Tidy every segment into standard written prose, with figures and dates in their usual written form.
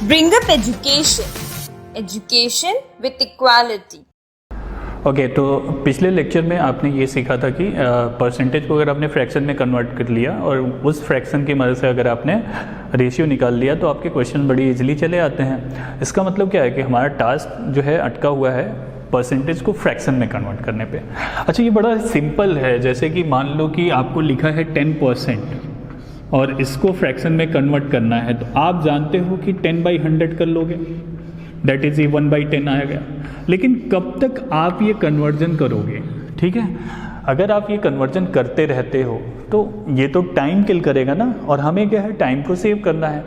Bring up education. Education with equality. Okay तो पिछले lecture में आपने ये सीखा था कि परसेंटेज को अगर आपने फ्रैक्शन में कन्वर्ट कर लिया और उस फ्रैक्शन की मदद से अगर आपने रेशियो निकाल लिया तो आपके क्वेश्चन बड़ी इजीली चले आते हैं। इसका मतलब क्या है कि हमारा टास्क जो है अटका हुआ है परसेंटेज को फ्रैक्शन में कन्वर्ट करने पे। अच्छा, ये बड़ा सिंपल है। जैसे कि मान लो कि आपको लिखा है 10% और इसको फ्रैक्शन में कन्वर्ट करना है, तो आप जानते हो कि 10/100 कर लोगे, दैट इज़ ये 1/10 आ गया। लेकिन कब तक आप ये कन्वर्जन करोगे? ठीक है, अगर आप ये कन्वर्जन करते रहते हो तो ये तो टाइम किल करेगा ना, और हमें क्या है, टाइम को सेव करना है।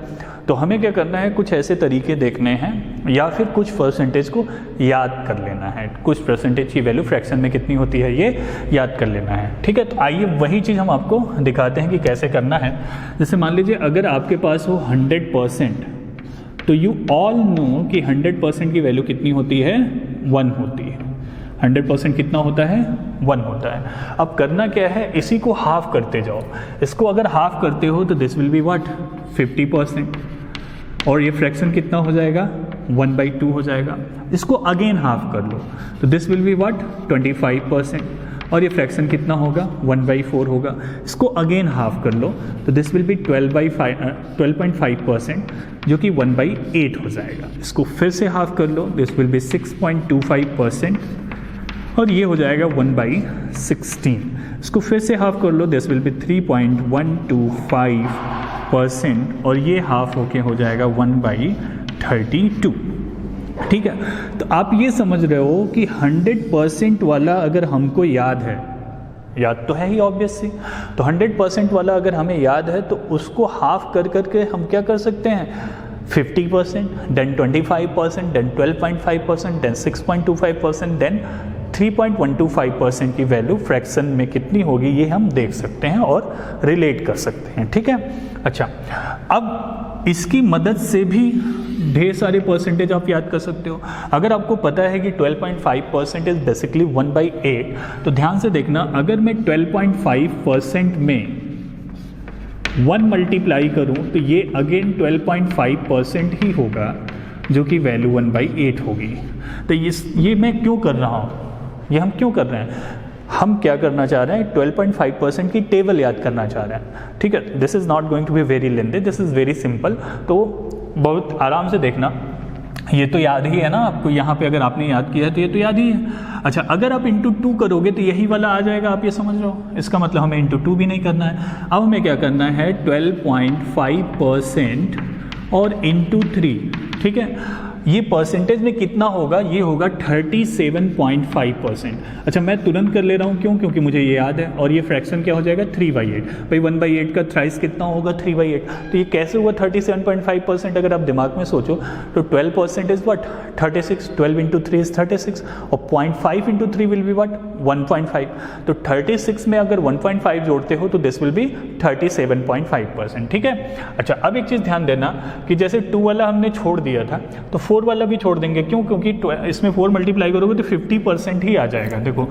तो हमें क्या करना है, कुछ ऐसे तरीके देखने हैं या फिर कुछ परसेंटेज को याद कर लेना है। कुछ परसेंटेज की वैल्यू फ्रैक्शन में कितनी होती है ये याद कर लेना है। ठीक है, तो आइए वही चीज़ हम आपको दिखाते हैं कि कैसे करना है। जैसे मान लीजिए अगर आपके पास हो 100%, तो यू ऑल नो कि 100% की वैल्यू कितनी होती है, 1 होती है। 100% कितना होता है, 1 होता है। अब करना क्या है, इसी को हाफ करते जाओ। इसको अगर हाफ करते हो तो दिस विल बी व्हाट, 50%, और ये फ्रैक्शन कितना हो जाएगा, 1/2 हो जाएगा। इसको अगेन हाफ कर लो तो दिस विल बी व्हाट, 25%, और ये फ्रैक्शन कितना होगा, 1/4 होगा। इसको अगेन हाफ कर लो तो दिस विल बी 12.5%, जो कि 1/8 हो जाएगा। इसको फिर से हाफ कर लो, दिस विल बी 6.25%, और ये हो जाएगा 1/16। इसको फिर से हाफ कर लो, दिस विल बी 3.125%, और ये हाफ होके हो जाएगा 1/32। ठीक है, तो आप ये समझ रहे हो कि 100% वाला अगर हमको याद है, याद तो है ही ऑब्वियसली, तो 100% वाला अगर हमें याद है तो उसको हाफ कर करके हम क्या कर सकते हैं, 50%, देन 25%, देन 12.5%, देन 6.25%, देन 3.125% की वैल्यू फ्रैक्शन में कितनी होगी ये हम देख सकते हैं और रिलेट कर सकते हैं। ठीक है, अच्छा, अब इसकी मदद से भी ढेर सारे परसेंटेज आप याद कर सकते हो। अगर आपको पता है कि 12.5% इज बेसिकली 1/8, तो ध्यान से देखना, अगर मैं 12.5% में 1 मल्टीप्लाई करूं तो ये अगेन 12.5% ही होगा, जो कि वैल्यू 1/8 होगी। तो ये मैं क्यों कर रहा हूँ, ये हम क्यों कर रहे हैं, हम क्या करना चाह रहे हैं, 12.5% की टेबल याद करना चाह रहे हैं। ठीक है, this is not going to be very lengthy, this is very simple. तो बहुत आराम से देखना, ये तो याद ही है ना आपको, यहाँ पे अगर आपने याद किया है तो ये तो याद ही है। अच्छा, अगर आप इंटू 2 करोगे तो यही वाला आ जाएगा, आप ये समझ रहे हो। इसका मतलब हमें इंटू 2 भी नहीं करना है। अब हमें क्या करना है, 12.5% और इंटू 3। ठीक है, ये परसेंटेज में कितना होगा, ये होगा 37.5%। अच्छा, मैं तुरंत कर ले रहा हूँ, क्यों, क्योंकि मुझे ये याद है। और ये फ्रैक्शन क्या हो जाएगा, 3/8। भाई 1/8 का थ्राइस कितना होगा, 3/8। तो ये कैसे हुआ 37.5%, अगर आप दिमाग में सोचो तो 12% इज व्हाट, 36, 12 इंटू 3 इज 36, और 0.5 इंटू 3 विल बी व्हाट, 1.5। तो 36 में अगर 1.5 जोड़ते हो तो दिस विल बी 37.5%। ठीक है, अच्छा, अब एक चीज़ ध्यान देना कि जैसे 2 वाला हमने छोड़ दिया था तो 4 वाला भी छोड़ देंगे। क्यों, क्योंकि इसमें 4 मल्टीप्लाई करोगे तो 50% ही आ जाएगा। देखो,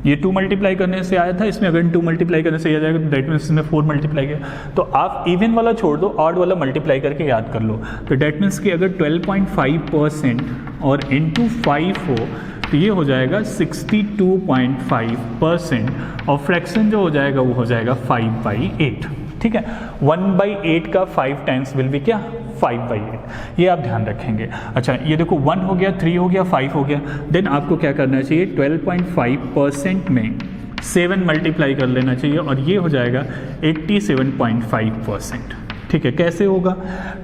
ये 2 मल्टीप्लाई करने से आया था, इसमें अगर 2 मल्टीप्लाई करने से आ जाएगा तो दैट मीन्स इसमें 4 मल्टीप्लाई किया। तो आप इवन वाला छोड़ दो, ऑड वाला मल्टीप्लाई करके याद कर लो। तो दैट मीन्स कि अगर 12.5% और इंटू 5 हो तो ये हो जाएगा 62.5%, और फ्रैक्शन जो हो जाएगा वो हो जाएगा 5/8। ठीक है, 1/8 का 5 टाइम्स विल बी क्या, 5/8। ये आप ध्यान रखेंगे। अच्छा, ये देखो 1 हो गया, 3 हो गया, 5 हो गया। देन आपको क्या करना चाहिए, 12.5% में 7 मल्टीप्लाई कर लेना चाहिए, और ये हो जाएगा 87.5%। ठीक है, कैसे होगा,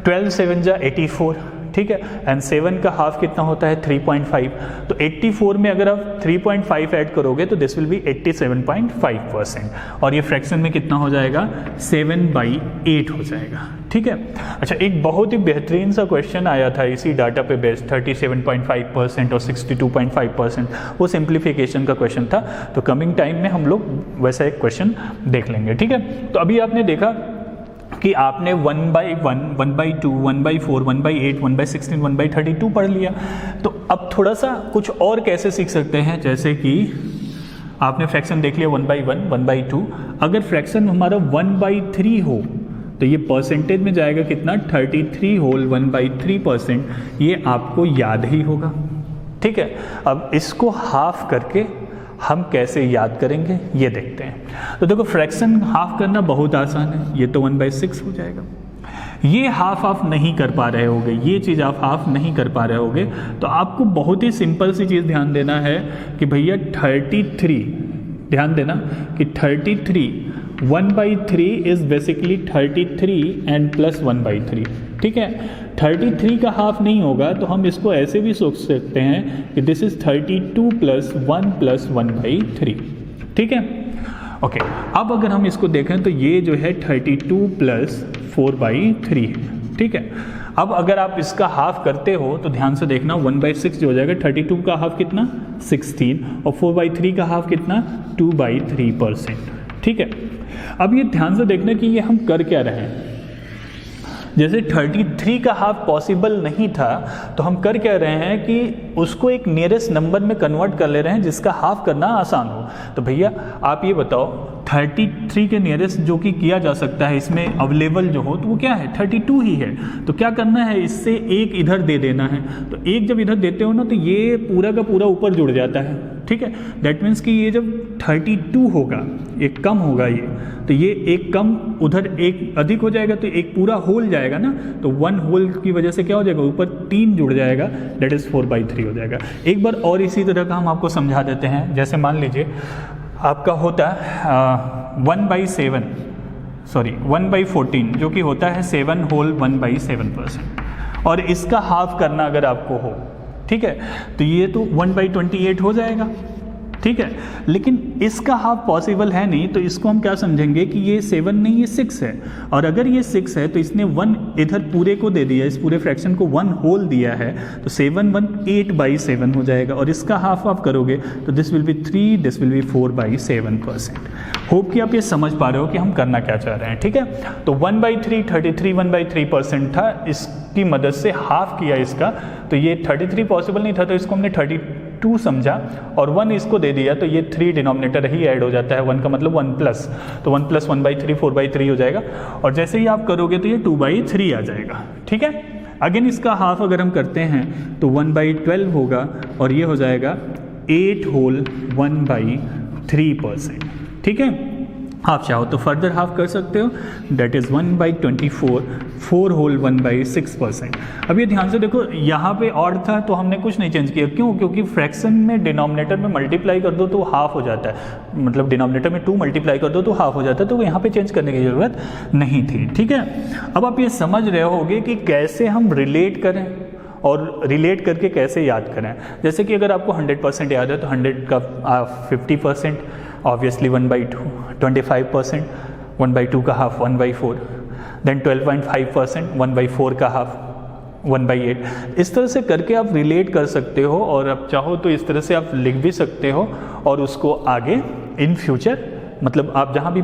12 7 जा 84। ठीक है, एंड 7 का हाफ कितना होता है, 3.5। तो 84 में अगर आप 3.5 ऐड करोगे तो दिस विल बी 87.5%, और ये फ्रैक्शन में कितना हो जाएगा, 7/8 हो जाएगा। ठीक है, अच्छा, एक बहुत ही बेहतरीन सा क्वेश्चन आया था इसी डाटा पे बेस्ड, 37.5% और 62.5%, वो सिंप्लीफिकेशन का क्वेश्चन था। तो कमिंग टाइम में हम लोग वैसा एक क्वेश्चन देख लेंगे। ठीक है, तो अभी आपने देखा कि आपने 1/1, 1/2, 1/4, 1/8, 1/16, 1/32 पढ़ लिया। तो अब थोड़ा सा कुछ और कैसे सीख सकते हैं, जैसे कि आपने फ्रैक्शन देख लिया 1/1, 1/2। अगर फ्रैक्शन हमारा 1/3 हो तो ये परसेंटेज में जाएगा कितना, 33 होल 1/3%। ये आपको याद ही होगा, ठीक है। अब इसको हाफ करके हम कैसे याद करेंगे ये देखते हैं। तो देखो फ्रैक्शन हाफ करना बहुत आसान है, ये तो 1/6 हो जाएगा। ये हाफ नहीं कर पा रहे होगे, ये चीज़ आप हाफ नहीं कर पा रहे होगे, तो आपको बहुत ही सिंपल सी चीज़ ध्यान देना है कि भैया 33, ध्यान देना कि 33 1/3 इज बेसिकली 33 एंड प्लस 1/3, ठीक है। 33 का हाफ नहीं होगा तो हम इसको ऐसे भी सोच सकते हैं कि दिस इज 32 + 1 + 1/3, ठीक है। ओके, अब अगर हम इसको देखें तो ये जो है 32 + 4/3 है, ठीक है। अब अगर आप इसका हाफ करते हो तो ध्यान से देखना 1/6 जो हो जाएगा, 32 का हाफ कितना 16 और 4/3 का हाफ कितना 2/3%, ठीक है। अब ये ध्यान से देखना कि ये हम कर क्या रहे हैं। जैसे 33 का हाफ पॉसिबल नहीं था तो हम कर क्या रहे हैं कि उसको एक नियरेस्ट नंबर में कन्वर्ट कर ले रहे हैं जिसका हाफ करना आसान हो। तो भैया आप ये बताओ 33 के नियरेस्ट जो कि किया जा सकता है इसमें अवेलेबल जो हो तो वो क्या है, 32 ही है। तो क्या करना है, इससे एक इधर दे देना है। तो एक जब इधर देते हो ना तो ये पूरा का पूरा ऊपर जुड़ जाता है, ठीक है। दैट मीन्स कि ये जब 32 होगा, एक कम होगा तो ये एक कम उधर एक अधिक हो जाएगा तो एक पूरा होल जाएगा ना, तो 1 होल की वजह से क्या हो जाएगा, ऊपर 3 जुड़ जाएगा, दैट इज़ 4/3 हो जाएगा। एक बार और इसी तरह का हम आपको समझा देते हैं। जैसे मान लीजिए आपका होता है 1/14 जो कि होता है 7 होल 1/7%, और इसका हाफ करना अगर आपको हो, ठीक है, तो ये तो 1/28 हो जाएगा, ठीक है। लेकिन इसका हाफ पॉसिबल है नहीं, तो इसको हम क्या समझेंगे कि ये 7 नहीं, ये 6 है। और अगर ये 6 है तो इसने 1 इधर पूरे को दे दिया, इस पूरे फ्रैक्शन को 1 होल दिया है, तो 7 1 8/7 हो जाएगा। और इसका हाफ आप करोगे तो this will B 3, this will B 4/7%। Hope कि आप ये समझ पा रहे हो कि हम करना क्या चाह रहे हैं, ठीक है। तो 1/3 33 1/3% था, इसकी मदद से हाफ किया इसका, तो ये 33 पॉसिबल नहीं था तो इसको हमने 32 समझा और 1 इसको दे दिया, तो ये 3 डिनोमिनेटर ही ऐड हो जाता है, 1 का मतलब 1+, तो 1 + 1/3 4/3 हो जाएगा। और जैसे ही आप करोगे तो ये 2/3 आ जाएगा, ठीक है। अगेन इसका हाफ अगर हम करते हैं तो 1/12 होगा और ये हो जाएगा 8 होल 1/3%, ठीक है। आप चाहो तो फर्दर हाफ कर सकते हो, दैट इज़ 1/24 4 होल 1/6%। अब ये ध्यान से देखो, यहाँ पे ऑड था तो हमने कुछ नहीं चेंज किया, क्यों, क्योंकि फ्रैक्शन में डिनोमिनेटर में मल्टीप्लाई कर दो तो हाफ हो जाता है, मतलब डिनोमिनेटर में 2 मल्टीप्लाई कर दो तो हाफ हो जाता है, तो यहाँ पे चेंज करने की ज़रूरत नहीं थी, ठीक है। अब आप ये समझ रहे होगे कि कैसे हम रिलेट करें और रिलेट करके कैसे याद करें। जैसे कि अगर आपको 100% याद है तो 100 का 50%, ऑब्वियसली 1/2 25%, 1/2 का हाफ 1/4, देन 12.5% 1/4 का हाफ 1/8। इस तरह से करके आप रिलेट कर सकते हो, और आप चाहो तो इस तरह से आप लिख भी सकते हो और उसको आगे इन फ्यूचर, मतलब आप जहाँ भी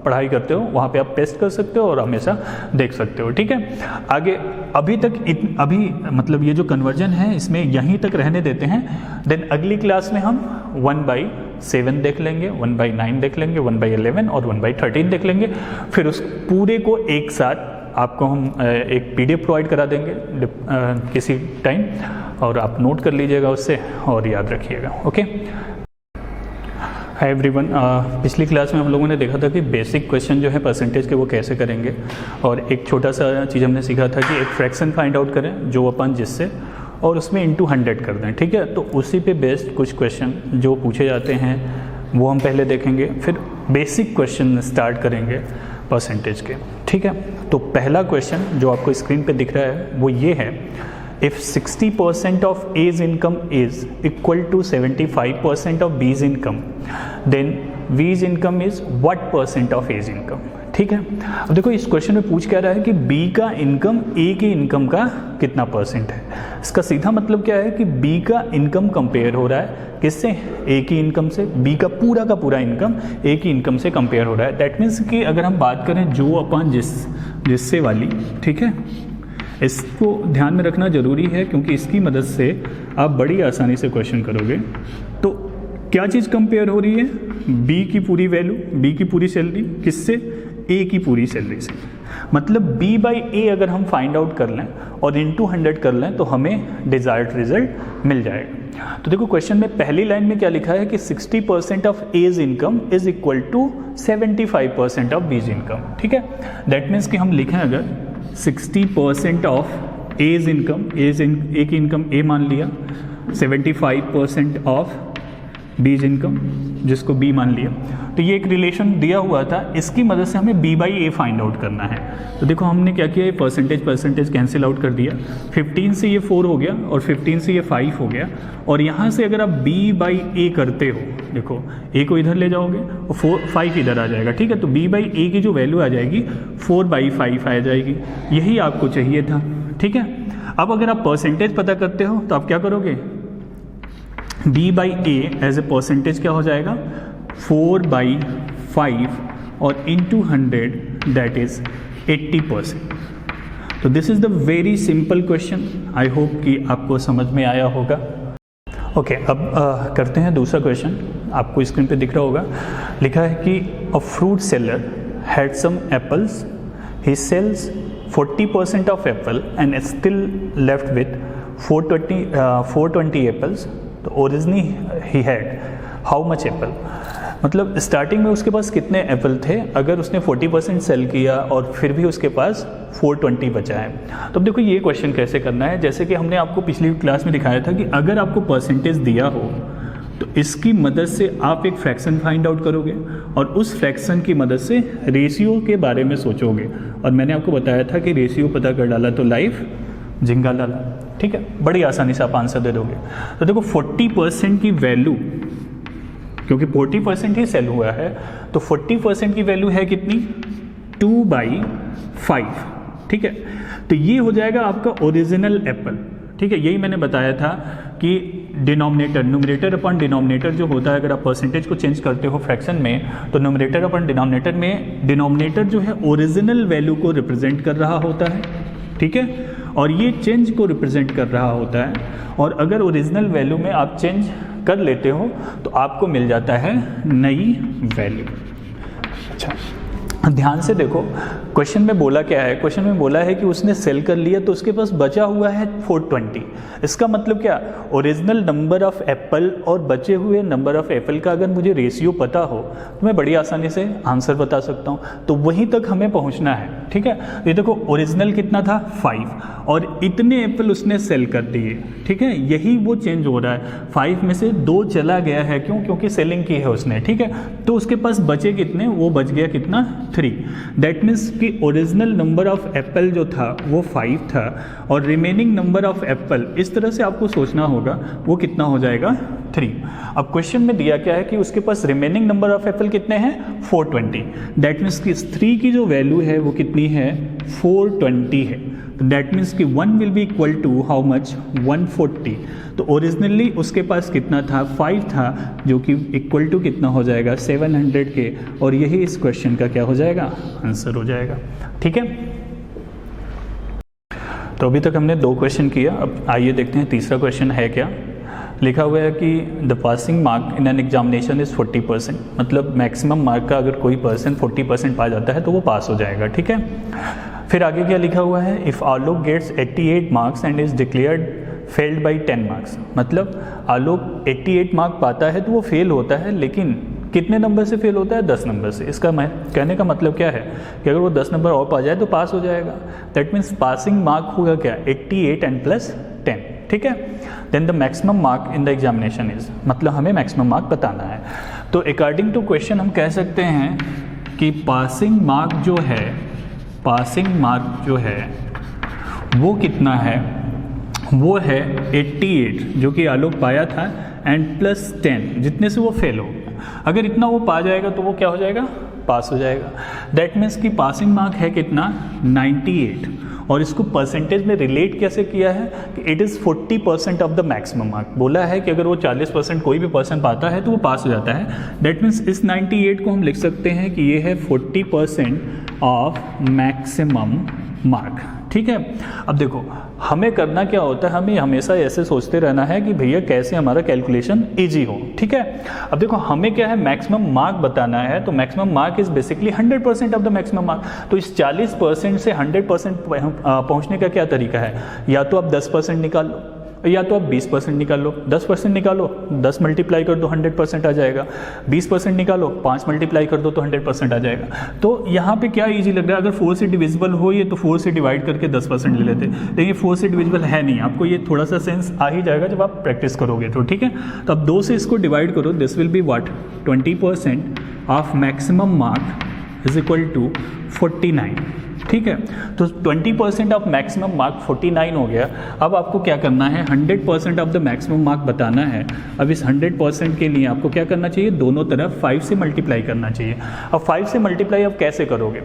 पढ़ाई करते हो वहाँ पे आप पेस्ट कर सकते हो और हमेशा देख सकते हो, ठीक है। आगे अभी मतलब ये जो कन्वर्जन है इसमें यहीं तक रहने देते हैं। देन अगली क्लास में हम 1/7 देख लेंगे, 1/9 देख लेंगे, 1/11 और 1/13 देख लेंगे। फिर उस पूरे को एक साथ आपको हम एक PDF प्रोवाइड करा देंगे किसी टाइम, और आप नोट कर लीजिएगा उससे और याद रखिएगा, ओके। हाय एवरीवन, पिछली क्लास में हम लोगों ने देखा था कि बेसिक क्वेश्चन जो है परसेंटेज के वो कैसे करेंगे, और एक छोटा सा चीज़ हमने सीखा था कि एक फ्रैक्शन फाइंड आउट करें जो अपन जिससे, और उसमें इंटू 100 कर दें, ठीक है। तो उसी पे बेस्ड कुछ क्वेश्चन जो पूछे जाते हैं वो हम पहले देखेंगे, फिर बेसिक क्वेश्चन स्टार्ट करेंगे परसेंटेज के, ठीक है। तो पहला क्वेश्चन जो आपको स्क्रीन पे दिख रहा है वो ये है, if 60% of A's income is equal to 75% of B's income, then B's income is what percent of A's income, ठीक है। अब देखो इस क्वेश्चन में पूछ क्या रहा है कि B का इनकम A की इनकम का कितना परसेंट है। इसका सीधा मतलब क्या है कि B का इनकम कंपेयर हो रहा है किससे, A की इनकम से। B का पूरा इनकम A की इनकम से कंपेयर हो रहा है। दैट मीन्स कि अगर हम बात करें जो अपन जिससे वाली, ठीक है, इसको ध्यान में रखना जरूरी है क्योंकि इसकी मदद से आप बड़ी आसानी से क्वेश्चन करोगे। तो क्या चीज़ कंपेयर हो रही है, बी की पूरी वैल्यू, बी की पूरी सैलरी किससे, ए की पूरी सैलरी से। मतलब b बाई ए अगर हम फाइंड आउट कर लें और इनटू 100 कर लें तो हमें डिजायर्ड रिजल्ट मिल जाएगा। तो देखो क्वेश्चन में पहली लाइन में क्या लिखा है कि 60% of A's income is equal to 75% of B's income. ठीक है, दैट मीन्स कि हम लिखें अगर 60% ऑफ एज इनकम, ए की इनकम ए मान लिया, 75% ऑफ बीज इनकम जिसको बी मान लिया, तो ये एक रिलेशन दिया हुआ था, इसकी मदद से हमें B by A find out करना है। तो देखो हमने क्या किया, ये परसेंटेज कैंसिल आउट कर दिया, 15 से ये 4 हो गया और 15 से ये 5 हो गया, और यहाँ से अगर आप बी बाई ए करते हो, देखो ए को इधर ले जाओगे और 5 इधर आ जाएगा। ठीक है, तो बी बाई ए की जो वैल्यू आ जाएगी 4/5 आ जाएगी, यही आपको चाहिए था। ठीक है, अब अगर आप परसेंटेज पता करते हो तो आप क्या करोगे, b by A as a percentage क्या हो जाएगा 4/5 और इंटू 100 दैट इज 80%। तो this is the very simple question, I hope कि आपको समझ में आया होगा। ओके, अब करते हैं दूसरा क्वेश्चन। आपको स्क्रीन पे दिख रहा होगा, लिखा है कि a fruit seller had some apples, he sells 40% of apple and still left with 420 apples. तो originally he had how much apple, मतलब स्टार्टिंग में उसके पास कितने एप्पल थे, अगर उसने 40% सेल किया और फिर भी उसके पास 420 बचा है। तो अब देखो ये क्वेश्चन कैसे करना है, जैसे कि हमने आपको पिछली क्लास में दिखाया था कि अगर आपको परसेंटेज दिया हो तो इसकी मदद से आप एक फ्रैक्शन फाइंड आउट करोगे और उस फ्रैक्शन की मदद से रेशियो के बारे में सोचोगे, और मैंने आपको बताया था कि रेशियो पता कर डाला तो लाइफ झिंगा लाला। ठीक है, बड़ी आसानी से आप आंसर दे दोगे। तो देखो 40% की वैल्यू, क्योंकि 40% ही सेल हुआ है, तो 40% की वैल्यू है कितनी 2/5। ठीक है, तो ये हो जाएगा आपका ओरिजिनल एप्पल। ठीक है, यही मैंने बताया था कि डिनोमिनेटर, न्यूमरेटर अपॉन डिनोमिनेटर जो होता है, अगर आप परसेंटेज को चेंज करते हो फ्रैक्शन में, तो न्यूमरेटर अपॉन डिनोमिनेटर में डिनोमिनेटर जो है ओरिजिनल वैल्यू को रिप्रेजेंट कर रहा होता है। ठीक है, और ये चेंज को रिप्रेजेंट कर रहा होता है, और अगर ओरिजिनल वैल्यू में आप चेंज कर लेते हो तो आपको मिल जाता है नई वैल्यू। अच्छा, ध्यान से देखो क्वेश्चन में बोला क्या है, क्वेश्चन में बोला है कि उसने सेल कर लिया तो उसके पास बचा हुआ है 420। इसका मतलब क्या, ओरिजिनल नंबर ऑफ एप्पल और बचे हुए नंबर ऑफ एप्पल का अगर मुझे रेशियो पता हो तो मैं बड़ी आसानी से आंसर बता सकता हूँ। तो वहीं तक हमें पहुँचना है। ठीक है, ये देखो ओरिजिनल कितना था 5 और इतने एप्पल उसने सेल कर दिए। ठीक है, यही वो चेंज हो रहा है, 5 में से 2 चला गया है, क्यों, क्योंकि सेलिंग की है उसने। ठीक है, तो उसके पास बचे कितने, वो बच गया कितना 3। दैट मीन्स कि ओरिजिनल नंबर ऑफ एप्पल जो था वो 5 था और रिमेनिंग नंबर ऑफ एप्पल, इस तरह से आपको सोचना होगा, वो कितना हो जाएगा 3। अब क्वेश्चन में दिया क्या है कि उसके पास रिमेनिंग नंबर ऑफ एप्पल कितने हैं 420। दैट मीन्स कि 3 की जो वैल्यू है वो कितनी है 420 है। तो दैट मीन्स कि 1 will be equal to how much 140। तो ओरिजिनली उसके पास कितना था 5 था, जो कि इक्वल टू कितना हो जाएगा 700 के, और यही इस क्वेश्चन का क्या हो जाएगा आंसर हो जाएगा। ठीक है, तो अभी तक हमने 2 क्वेश्चन किया, अब आइए देखते हैं तीसरा क्वेश्चन है क्या। लिखा हुआ है कि the passing mark in an examination is 40%, मतलब मैक्सिमम मार्क का अगर कोई पर्सन 40% पा जाता है तो वो पास हो जाएगा। ठीक है, फिर आगे क्या लिखा हुआ है, if Alok gets 88 marks and is declared failed by 10 marks, मतलब आलोक 88 मार्क पाता है तो वो फेल होता है, लेकिन कितने नंबर से फेल होता है 10 नंबर से। इसका कहने का मतलब क्या है कि अगर वो 10 नंबर और पा जाए तो पास हो जाएगा। दैट मीन्स पासिंग मार्क होगा क्या 88 एंड प्लस 10। ठीक है, then the maximum mark in the examination is, मतलब हमें मैक्सिमम मार्क बताना है। तो अकॉर्डिंग टू क्वेश्चन हम कह सकते हैं कि पासिंग मार्क जो है वो कितना है, वो है 88 जो कि आलोक पाया था एंड प्लस 10 जितने से वो फेल हो गया। अगर इतना वो पा जाएगा तो वो क्या हो जाएगा पास हो जाएगा। दैट मीन्स कि पासिंग मार्क है कितना 98, और इसको परसेंटेज में रिलेट कैसे किया है कि it is 40% of the maximum mark. बोला है कि अगर वो 40% कोई भी पर्सन पाता है तो वो पास हो जाता है। दैट मीन्स इस 98 को हम लिख सकते हैं कि ये है 40% ऑफ मैक्सिमम मार्क। ठीक है। अब देखो हमें करना क्या होता है, हमें हमेशा ऐसे सोचते रहना है कि भैया कैसे हमारा कैलकुलेशन इजी हो, ठीक है। अब देखो हमें क्या है, मैक्सिमम मार्क बताना है, तो maximum mark is basically 100% of the maximum mark. तो इस 40% से 100% पहुंचने का क्या तरीका है, या तो आप 10% निकाल लो या तो आप 20% निकाल लो। 10% निकालो, 10 मल्टीप्लाई कर दो 100% आ जाएगा। 20% निकालो, 5 मल्टीप्लाई कर दो तो 100% आ जाएगा। तो यहाँ पे क्या इजी लग रहा है, अगर 4 से डिविजिबल हो ये तो 4 से डिवाइड करके 10% ले लेते, लेकिन 4 से डिविजिबल है नहीं। आपको ये थोड़ा सा सेंस आ ही जाएगा जब आप प्रैक्टिस करोगे तो, ठीक है। तो अब 2 से इसको डिवाइड करो, this will be what, 20% of maximum mark is equal to 49, ठीक है। तो 20% ऑफ मैक्सिमम मार्क 49 हो गया। अब आपको क्या करना है, 100% ऑफ द मैक्सिमम मार्क बताना है। अब इस 100% के लिए आपको क्या करना चाहिए, दोनों तरफ 5 से मल्टीप्लाई करना चाहिए। अब 5 से मल्टीप्लाई अब कैसे करोगे,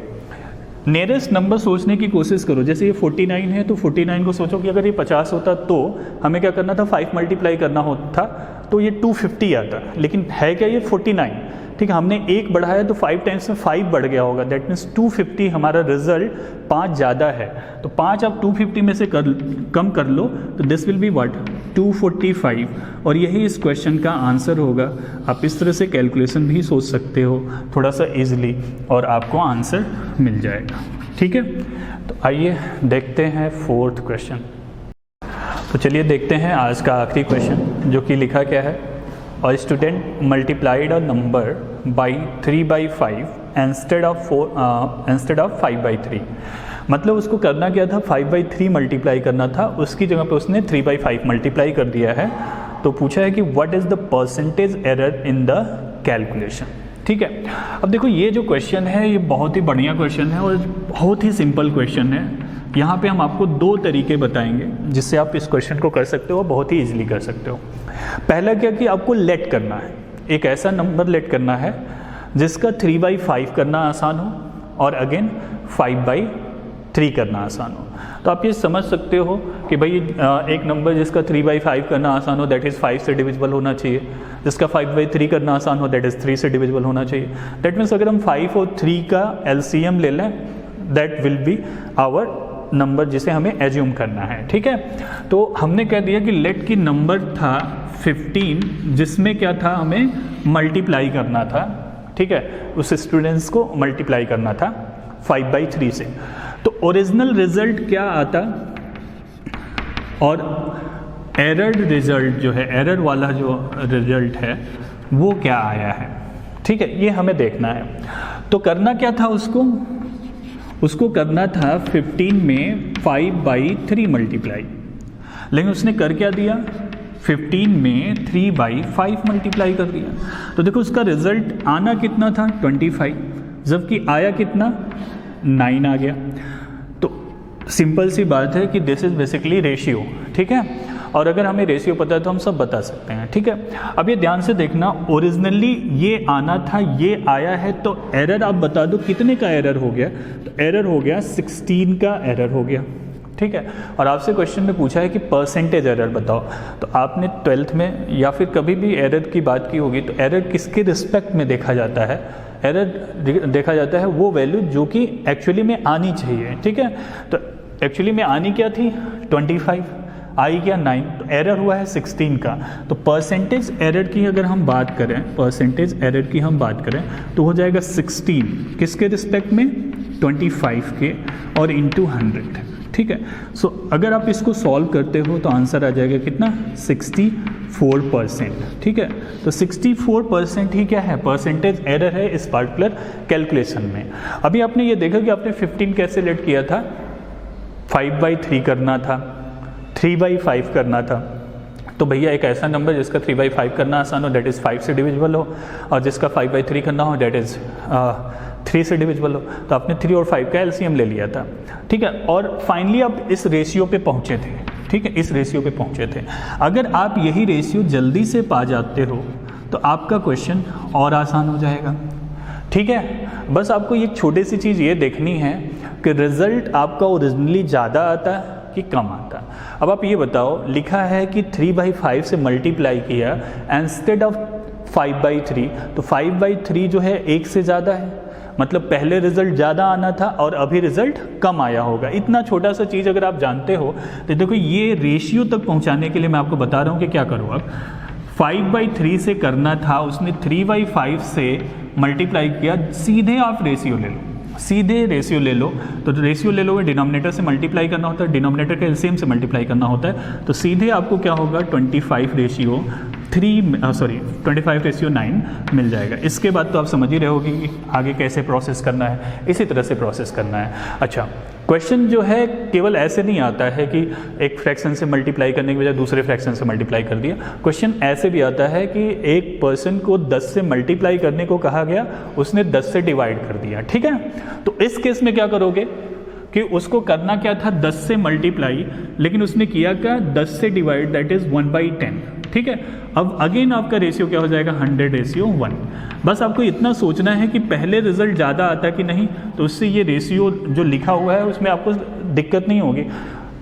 नियरेस्ट नंबर सोचने की कोशिश करो। जैसे ये 49 है तो 49 को सोचो कि अगर ये 50 होता तो हमें क्या करना था, 5 मल्टीप्लाई करना होता तो ये 250 आता, लेकिन है क्या ये 49, ठीक है। हमने 1 बढ़ाया तो 5 टाइम्स में 5 बढ़ गया होगा, दैट मीन्स 250 हमारा रिजल्ट 5 ज़्यादा है। तो 5 आप 250 में से कम कर लो तो दिस विल बी व्हाट, 245, और यही इस क्वेश्चन का आंसर होगा। आप इस तरह से कैलकुलेशन भी सोच सकते हो थोड़ा सा इजीली और आपको आंसर मिल जाएगा, ठीक है। तो आइए देखते हैं 4th क्वेश्चन। तो चलिए देखते हैं आज का आखिरी क्वेश्चन, जो कि लिखा क्या है, A student multiplied a number by 3/5 instead of 5/3। मतलब उसको करना क्या था, 5/3 मल्टीप्लाई करना था, उसकी जगह पे उसने 3/5 मल्टीप्लाई कर दिया है। तो पूछा है कि what is the percentage error in the calculation, ठीक है। अब देखो ये जो क्वेश्चन है ये बहुत ही बढ़िया क्वेश्चन है और बहुत ही सिंपल क्वेश्चन है। यहाँ पे हम आपको 2 तरीके बताएंगे जिससे आप इस क्वेश्चन को कर सकते हो, बहुत ही इजीली कर सकते हो। पहला क्या कि आपको लेट करना है, एक ऐसा नंबर लेट करना है जिसका 3/5 करना आसान हो और अगेन 5/3 करना आसान हो। तो आप ये समझ सकते हो कि भाई एक नंबर जिसका 3/5 करना आसान हो दैट इज़ 5 से डिविजिबल होना चाहिए, जिसका 5/3 करना आसान हो दैट इज़ 3 से डिविजिबल होना चाहिए। दैट मीन्स अगर हम 5 और 3 का LCM ले लें that will be our number जिसे हमें एज्यूम करना है, ठीक है। तो हमने कह दिया कि लेट की नंबर था 15 जिसमें क्या था, हमें मल्टीप्लाई करना था, ठीक है। उस स्टूडेंट्स को मल्टीप्लाई करना था 5/3 से। तो ओरिजिनल रिजल्ट क्या आता और एरर्ड रिजल्ट जो है, एरर वाला जो रिजल्ट है वो क्या आया है, ठीक है। ये हमें देखना है। तो करना क्या था, उसको करना था 15 में 5/3 मल्टीप्लाई, लेकिन उसने कर क्या दिया, 15 में 3/5 मल्टीप्लाई कर दिया। तो देखो उसका रिजल्ट आना कितना था 25, जबकि आया कितना 9 आ गया। तो सिंपल सी बात है कि दिस इज बेसिकली रेशियो, ठीक है। और अगर हमें रेशियो पता है तो हम सब बता सकते हैं, ठीक है। अब ये ध्यान से देखना, ओरिजिनली ये आना था, ये आया है, तो एरर आप बता दो कितने का एरर हो गया। तो एरर हो गया 16 का एरर हो गया, ठीक है। और आपसे क्वेश्चन में पूछा है कि परसेंटेज एरर बताओ। तो आपने 12th में या फिर कभी भी एरर की बात की होगी, तो एरर किसके रिस्पेक्ट में देखा जाता है, एरर देखा जाता है वो वैल्यू जो कि एक्चुअली में आनी चाहिए, ठीक है। तो एक्चुअली में आनी क्या थी 25, आई क्या 9, तो एरर हुआ है 16 का। तो परसेंटेज एरर की अगर हम बात करें, परसेंटेज एरर की हम बात करें तो हो जाएगा 16 किसके रिस्पेक्ट में, 25 के और इंटू 100, ठीक है। सो अगर आप इसको सॉल्व करते हो तो आंसर आ जाएगा कितना, 64%, ठीक है। तो 64% ही क्या है, परसेंटेज एरर है इस पार्टिकुलर कैलकुलेशन में। अभी आपने ये देखा कि आपने 15 कैसे लेट किया था, 5/3 करना था, 3/5 करना था। तो भैया एक ऐसा नंबर जिसका 3/5 करना आसान हो दैट इज़ 5 से डिविजिबल हो, और जिसका 5/3 करना हो दैट इज़ 3 से डिविजिबल हो। तो आपने 3 और 5 का LCM ले लिया था, ठीक है। और फाइनली आप इस रेशियो पे पहुंचे थे, ठीक है, इस रेशियो पे पहुंचे थे। अगर आप यही रेशियो जल्दी से पा जाते हो तो आपका क्वेश्चन और आसान हो जाएगा, ठीक है। बस आपको एक छोटी सी चीज़ ये देखनी है कि रिजल्ट आपका ओरिजिनली ज़्यादा आता है कि कम आता। अब आप ये बताओ, लिखा है कि 3/5 से मल्टीप्लाई किया इंस्टेड ऑफ 5/3, तो 5/3 जो है 1 से ज़्यादा है मतलब पहले रिजल्ट ज़्यादा आना था और अभी रिजल्ट कम आया होगा। इतना छोटा सा चीज़ अगर आप जानते हो तो देखो ये रेशियो तक पहुंचाने के लिए मैं आपको बता रहा हूं कि क्या करो आप 5/3 से करना था, उसने 3/5 से मल्टीप्लाई किया, सीधे आप रेशियो ले लो, सीधे रेशियो ले लो। तो रेशियो ले लोगे, डिनोमिनेटर से मल्टीप्लाई करना होता है, डिनोमिनेटर के एलसीएम से मल्टीप्लाई करना होता है, तो सीधे आपको क्या होगा 25/9 मिल जाएगा। इसके बाद तो आप समझ ही रहे होगे कि आगे कैसे प्रोसेस करना है, इसी तरह से प्रोसेस करना है। अच्छा, क्वेश्चन जो है केवल ऐसे नहीं आता है कि एक फ्रैक्शन से मल्टीप्लाई करने के बजाय दूसरे फ्रैक्शन से मल्टीप्लाई कर दिया। क्वेश्चन ऐसे भी आता है कि एक पर्सन को 10 से मल्टीप्लाई करने को कहा गया, उसने 10 से डिवाइड कर दिया, ठीक है। तो इस केस में क्या करोगे कि उसको करना क्या था 10 से मल्टीप्लाई, लेकिन उसने किया क्या 10 से डिवाइड, दैट इज 1/10, ठीक है। अब अगेन आपका रेशियो क्या हो जाएगा 100:1। बस आपको इतना सोचना है कि पहले रिजल्ट ज़्यादा आता कि नहीं, तो उससे ये रेशियो जो लिखा हुआ है उसमें आपको दिक्कत नहीं होगी।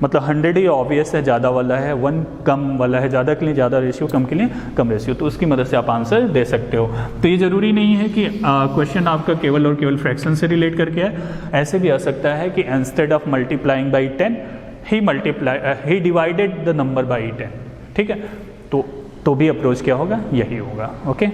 मतलब 100 ही ऑब्वियस है, ज़्यादा वाला है, 1 कम वाला है, ज़्यादा के लिए ज़्यादा रेशियो, कम के लिए कम रेशियो, तो उसकी मदद से आप आंसर दे सकते हो। तो ये ज़रूरी नहीं है कि क्वेश्चन आपका केवल और केवल फ्रैक्शन से रिलेट करके है, ऐसे भी आ सकता है कि instead of multiplying by 10 he divided the number by 10, ठीक है। तो भी अप्रोच क्या होगा, यही होगा। ओके।